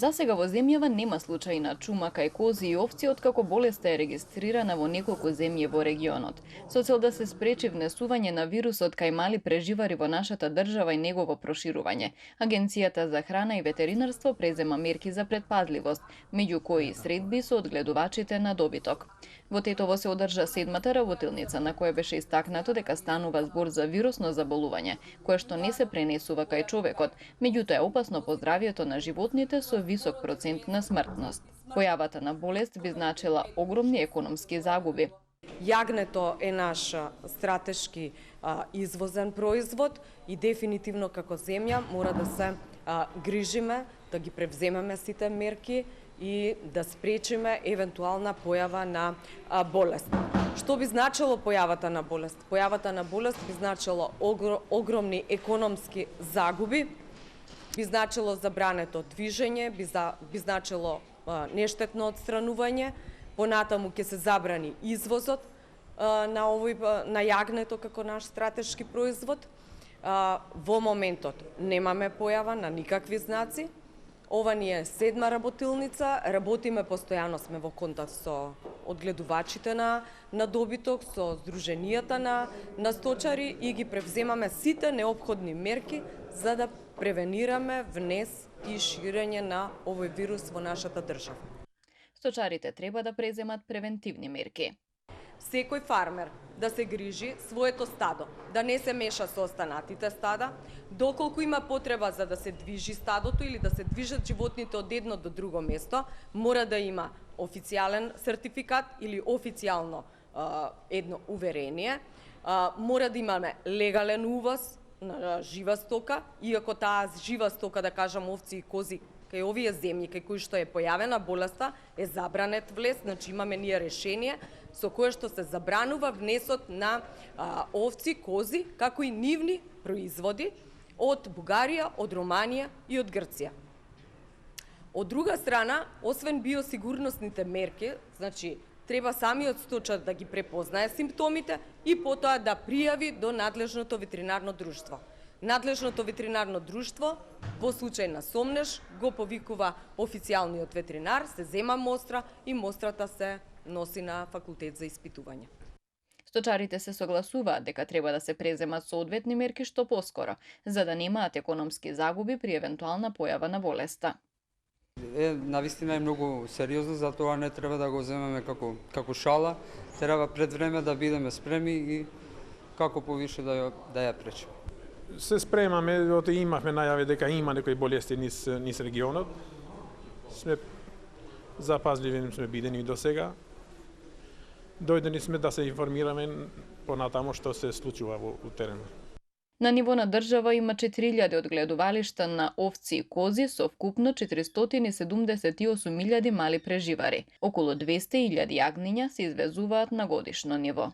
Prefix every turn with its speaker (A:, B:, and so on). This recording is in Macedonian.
A: За сега во земјава нема случаи на чума кај кози и овци откако болеста е регистрирана во неколку земји во регионот. Со цел да се спречи внесување на вирусот кај мали преживари во нашата држава и негово проширување, Агенцијата за храна и ветеринарство презема мерки за предпазливост, меѓу кои и средби со одгледувачите на добиток. Во Тетово се одржа 7-та работилница на која беше истакнато дека станува збор за вирусно заболување, кое што не се пренесува кај човекот, меѓутоа е опасно по здравјето на животните со висок процент на смртност. Појавата на болест би значила огромни економски загуби.
B: Јагнето е наш стратешки извозен производ и дефинитивно како земја мора да се грижиме, да ги превземеме сите мерки и да спречиме евентуална појава на болест. Што би значило појавата на болест? Појавата на болест би значило огромни економски загуби, би значило забрането движење, би значило нештетно одстранување, понатаму ќе се забрани извозот на јагнето како наш стратешки производ. Во моментот немаме појава на никакви знаци. Ова ни е 7-ма работилница, работиме постојано, сме во контакт со одгледувачите на добиток, со здруженијата на сточари и ги превземаме сите неопходни мерки за да превенираме внес и ширење на овој вирус во нашата држава.
A: Сточарите треба да преземат превентивни мерки.
B: Секој фармер да се грижи своето стадо, да не се меша со останатите стада, доколку има потреба за да се движи стадото или да се движат животните од едно до друго место, мора да има официјален сертификат или официјално едно уверение, мора да имаме легален увоз на жива стока, иако таа жива стока, да кажам овци и кози, кај овие земји кај кои што е појавена болеста, е забранет влез, значи имаме ние решение со кое што се забранува внесот на овци, кози, како и нивни производи од Бугарија, од Романија и од Грција. Од друга страна, освен биосигурносните мерки, значи треба самиот сточар да ги препознае симптомите и потоа да пријави до надлежното ветеринарно друштво. Надлежното ветеринарно друштво во случај на сомнеш го повикува официјалниот ветеринар, се зема мостра и мострата се носи на факултет за испитување.
A: Сточарите се согласуваат дека треба да се преземат соодветни мерки што поскоро, за да немаат економски загуби при евентуална појава на болеста.
C: Навистина е многу сериозно, затоа не треба да го земеме како шала, треба пред време да бидеме спремни и како повише да ја пречиме.
D: Се спремаме, имавме најави дека има некои болести низ регионот. Сме запазливи сме бидени и до сега. Дојдени сме да се информираме понатамо што се случува во теренот.
A: На ниво на држава има 4000 одгледувалишта на овци и кози со вкупно 478.000 мали преживари. Околу 200.000 јагниња се извезуваат на годишно ниво.